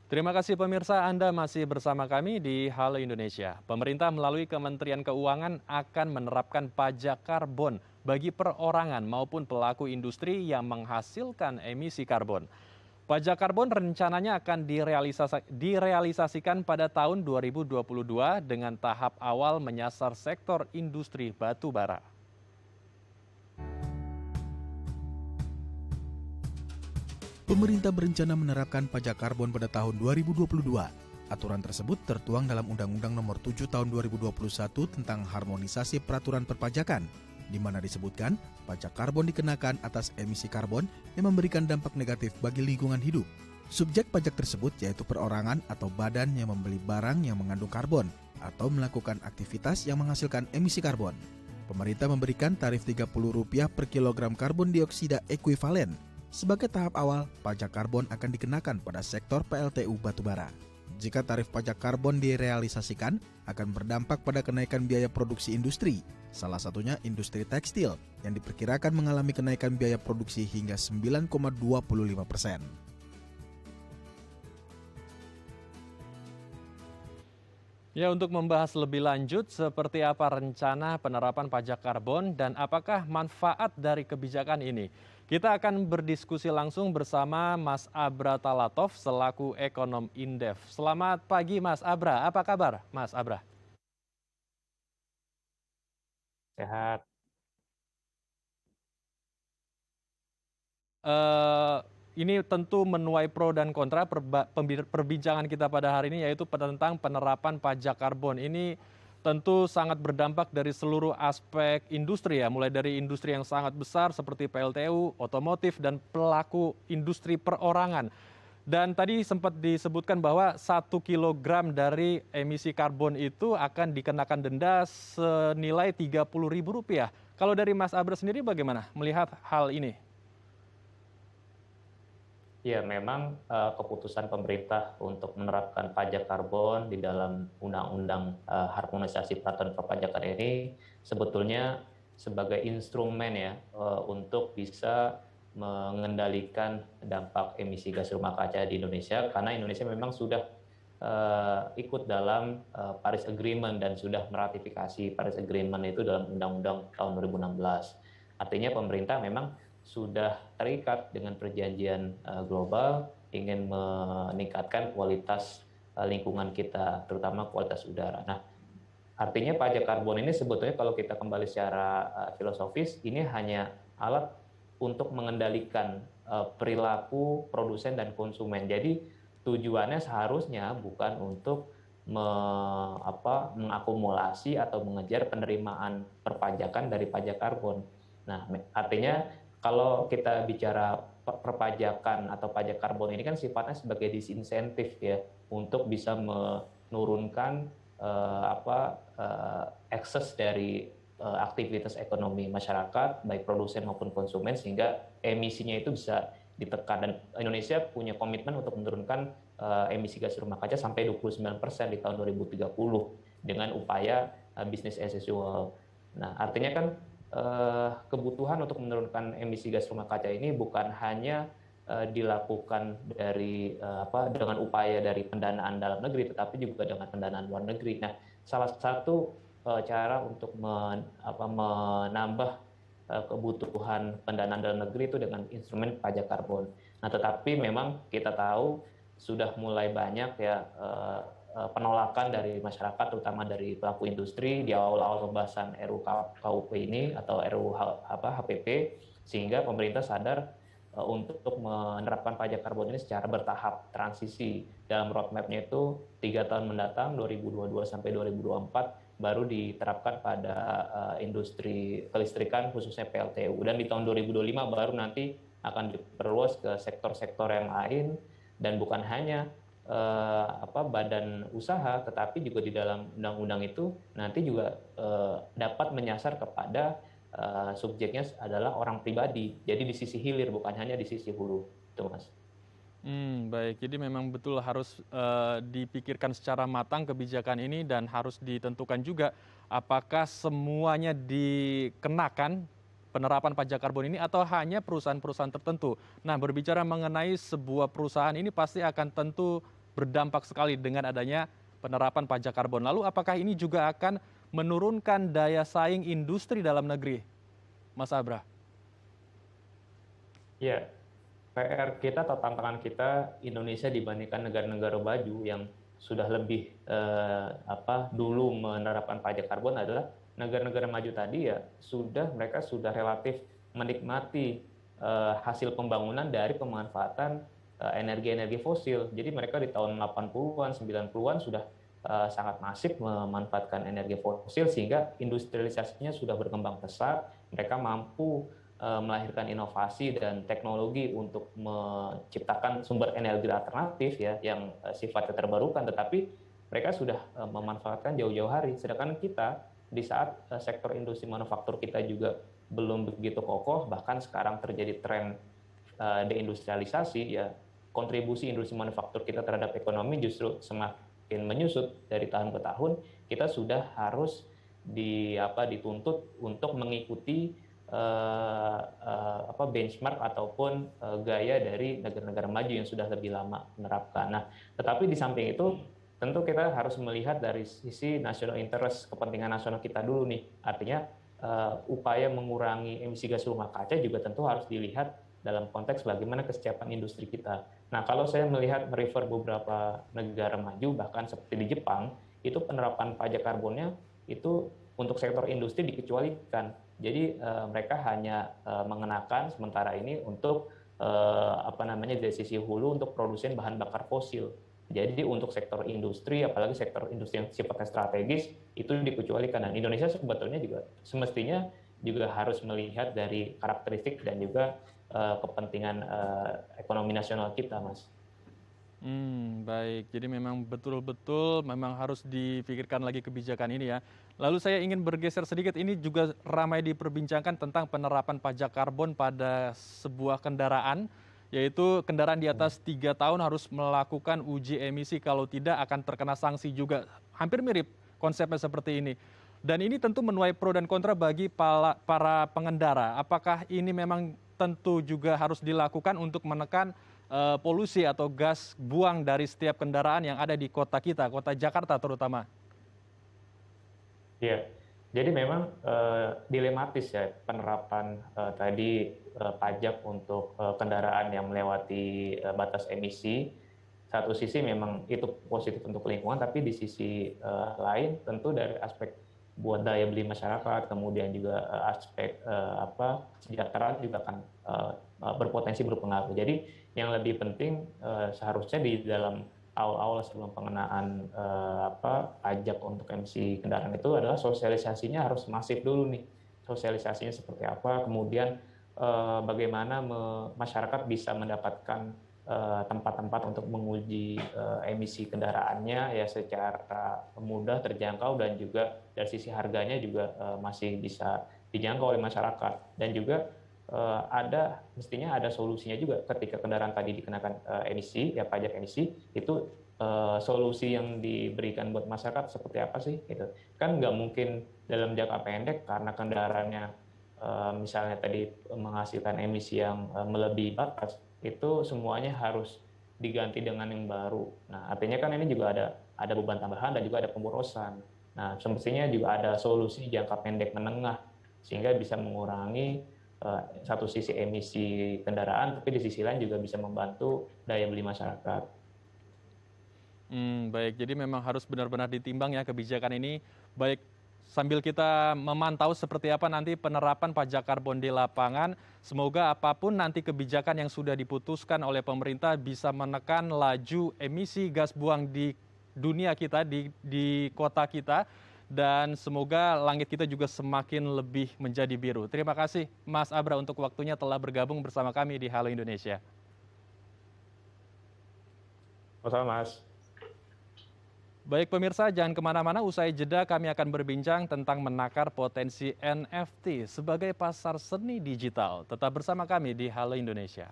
Terima kasih pemirsa, Anda masih bersama kami di Halo Indonesia. Pemerintah melalui Kementerian Keuangan akan menerapkan pajak karbon bagi perorangan maupun pelaku industri yang menghasilkan emisi karbon. Pajak karbon rencananya akan direalisasikan pada tahun 2022 dengan tahap awal menyasar sektor industri batu bara. Pemerintah berencana menerapkan pajak karbon pada tahun 2022. Aturan tersebut tertuang dalam Undang-Undang Nomor 7 Tahun 2021 tentang Harmonisasi Peraturan Perpajakan, di mana disebutkan pajak karbon dikenakan atas emisi karbon yang memberikan dampak negatif bagi lingkungan hidup. Subjek pajak tersebut yaitu perorangan atau badan yang membeli barang yang mengandung karbon atau melakukan aktivitas yang menghasilkan emisi karbon. Pemerintah memberikan tarif Rp30 per kilogram karbon dioksida ekuivalen. Sebagai tahap awal, pajak karbon akan dikenakan pada sektor PLTU batubara. Jika tarif pajak karbon direalisasikan, akan berdampak pada kenaikan biaya produksi industri, salah satunya industri tekstil, yang diperkirakan mengalami kenaikan biaya produksi hingga 9,25%. Ya, untuk membahas lebih lanjut seperti apa rencana penerapan pajak karbon dan apakah manfaat dari kebijakan ini. Kita akan berdiskusi langsung bersama Mas Abra Talatov selaku ekonom Indef. Selamat pagi Mas Abra, apa kabar Mas Abra? Sehat. Eh, ini tentu menuai pro dan kontra perbincangan kita pada hari ini yaitu tentang penerapan pajak karbon. Ini tentu sangat berdampak dari seluruh aspek industri ya, mulai dari industri yang sangat besar seperti PLTU, otomotif, dan pelaku industri perorangan. Dan tadi sempat disebutkan bahwa 1 kilogram dari emisi karbon itu akan dikenakan denda senilai Rp30.000. Kalau dari Mas Abra sendiri bagaimana melihat hal ini? Ya, memang keputusan pemerintah untuk menerapkan pajak karbon di dalam Undang-Undang Harmonisasi Peraturan Perpajakan ini sebetulnya sebagai instrumen ya untuk bisa mengendalikan dampak emisi gas rumah kaca di Indonesia, karena Indonesia memang sudah ikut dalam Paris Agreement dan sudah meratifikasi Paris Agreement itu dalam Undang-Undang tahun 2016. Artinya pemerintah memang sudah terikat dengan perjanjian global ingin meningkatkan kualitas lingkungan kita, terutama kualitas udara. Nah, artinya pajak karbon ini sebetulnya kalau kita kembali secara filosofis, ini hanya alat untuk mengendalikan perilaku produsen dan konsumen. Jadi tujuannya seharusnya bukan untuk mengakumulasi atau mengejar penerimaan perpajakan dari pajak karbon. Nah, artinya kalau kita bicara perpajakan atau pajak karbon ini kan sifatnya sebagai disinsentif ya untuk bisa menurunkan ekses dari aktivitas ekonomi masyarakat baik produsen maupun konsumen sehingga emisinya itu bisa ditekan, dan Indonesia punya komitmen untuk menurunkan emisi gas rumah kaca sampai 29% di tahun 2030 dengan upaya business as usual. Nah, artinya kan kebutuhan untuk menurunkan emisi gas rumah kaca ini bukan hanya dilakukan dengan upaya dari pendanaan dalam negeri, tetapi juga dengan pendanaan luar negeri. Nah, salah satu cara untuk menambah kebutuhan pendanaan dalam negeri itu dengan instrumen pajak karbon. Nah, tetapi memang kita tahu sudah mulai banyak ya penolakan dari masyarakat, terutama dari pelaku industri di awal-awal pembahasan RUU KUP ini atau RUU HPP, sehingga pemerintah sadar untuk menerapkan pajak karbon ini secara bertahap transisi. Dalam roadmap-nya itu 3 tahun mendatang 2022 sampai 2024 baru diterapkan pada industri kelistrikan khususnya PLTU, dan di tahun 2025 baru nanti akan diperluas ke sektor-sektor yang lain, dan bukan hanya badan usaha, tetapi juga di dalam undang-undang itu nanti juga dapat menyasar kepada subjeknya adalah orang pribadi. Jadi di sisi hilir bukan hanya di sisi hulu, itu Mas. Baik, jadi memang betul harus dipikirkan secara matang kebijakan ini dan harus ditentukan juga apakah semuanya dikenakan penerapan pajak karbon ini atau hanya perusahaan-perusahaan tertentu. Nah, berbicara mengenai sebuah perusahaan ini pasti akan tentu berdampak sekali dengan adanya penerapan pajak karbon. Lalu apakah ini juga akan menurunkan daya saing industri dalam negeri, Mas Abra? Ya, PR kita atau tantangan kita Indonesia dibandingkan negara-negara maju yang sudah lebih dulu menerapkan pajak karbon adalah negara-negara maju tadi ya mereka sudah relatif menikmati hasil pembangunan dari pemanfaatan energi-energi fosil. Jadi mereka di tahun 80-an, 90-an sudah sangat masif memanfaatkan energi fosil sehingga industrialisasinya sudah berkembang pesat. Mereka mampu melahirkan inovasi dan teknologi untuk menciptakan sumber energi alternatif ya yang sifatnya terbarukan, tetapi mereka sudah memanfaatkan jauh-jauh hari. Sedangkan kita di saat sektor industri manufaktur kita juga belum begitu kokoh, bahkan sekarang terjadi tren deindustrialisasi ya, kontribusi industri manufaktur kita terhadap ekonomi justru semakin menyusut dari tahun ke tahun. Kita sudah harus dituntut untuk mengikuti benchmark ataupun gaya dari negara-negara maju yang sudah lebih lama menerapkan. Nah, tetapi di samping itu tentu kita harus melihat dari sisi national interest, kepentingan nasional kita dulu nih. Artinya upaya mengurangi emisi gas rumah kaca juga tentu harus dilihat dalam konteks bagaimana kesiapan industri kita. Nah, kalau saya melihat merefer beberapa negara maju, bahkan seperti di Jepang, itu penerapan pajak karbonnya itu untuk sektor industri dikecualikan. Jadi mereka hanya mengenakan sementara ini untuk dari sisi hulu untuk produsen bahan bakar fosil. Jadi untuk sektor industri, apalagi sektor industri yang sifatnya strategis, itu dikecualikan. Dan Indonesia sebetulnya juga semestinya juga harus melihat dari karakteristik dan juga kepentingan ekonomi nasional kita, Mas. Baik, jadi memang betul-betul memang harus dipikirkan lagi kebijakan ini ya. Lalu saya ingin bergeser sedikit, ini juga ramai diperbincangkan tentang penerapan pajak karbon pada sebuah kendaraan, yaitu kendaraan di atas 3 tahun harus melakukan uji emisi, kalau tidak akan terkena sanksi juga. Hampir mirip konsepnya seperti ini. Dan ini tentu menuai pro dan kontra bagi para pengendara. Apakah ini memang tentu juga harus dilakukan untuk menekan polusi atau gas buang dari setiap kendaraan yang ada di kota kita, kota Jakarta terutama? Iya, jadi memang dilematis ya penerapan pajak untuk kendaraan yang melewati batas emisi. Satu sisi memang itu positif untuk lingkungan, tapi di sisi lain tentu dari aspek buat daya beli masyarakat, kemudian juga aspek kesejahteraan juga akan berpotensi berpengaruh. Jadi yang lebih penting seharusnya di dalam awal-awal sebelum pengenaan pajak untuk emisi kendaraan itu adalah sosialisasinya harus masif dulu nih. Sosialisasinya seperti apa, kemudian bagaimana masyarakat bisa mendapatkan tempat-tempat untuk menguji emisi kendaraannya ya secara mudah, terjangkau, dan juga dari sisi harganya juga masih bisa dijangkau oleh masyarakat. Dan juga mestinya ada solusinya juga ketika kendaraan tadi dikenakan emisi, ya pajak emisi, itu solusi yang diberikan buat masyarakat seperti apa sih? Gitu. Kan nggak mungkin dalam jangka pendek karena kendaraannya misalnya tadi menghasilkan emisi yang melebihi batas, itu semuanya harus diganti dengan yang baru. Nah, artinya kan ini juga ada beban tambahan dan juga ada pemborosan. Nah, semestinya juga ada solusi jangka pendek menengah sehingga bisa mengurangi satu sisi emisi kendaraan, tapi di sisi lain juga bisa membantu daya beli masyarakat. Baik, jadi memang harus benar-benar ditimbang ya kebijakan ini, baik sambil kita memantau seperti apa nanti penerapan pajak karbon di lapangan. Semoga apapun nanti kebijakan yang sudah diputuskan oleh pemerintah bisa menekan laju emisi gas buang di dunia kita, di kota kita. Dan semoga langit kita juga semakin lebih menjadi biru. Terima kasih Mas Abra untuk waktunya telah bergabung bersama kami di Halo Indonesia. Sama-sama, Mas. Baik pemirsa, jangan kemana-mana, usai jeda kami akan berbincang tentang menakar potensi NFT sebagai pasar seni digital. Tetap bersama kami di Halo Indonesia.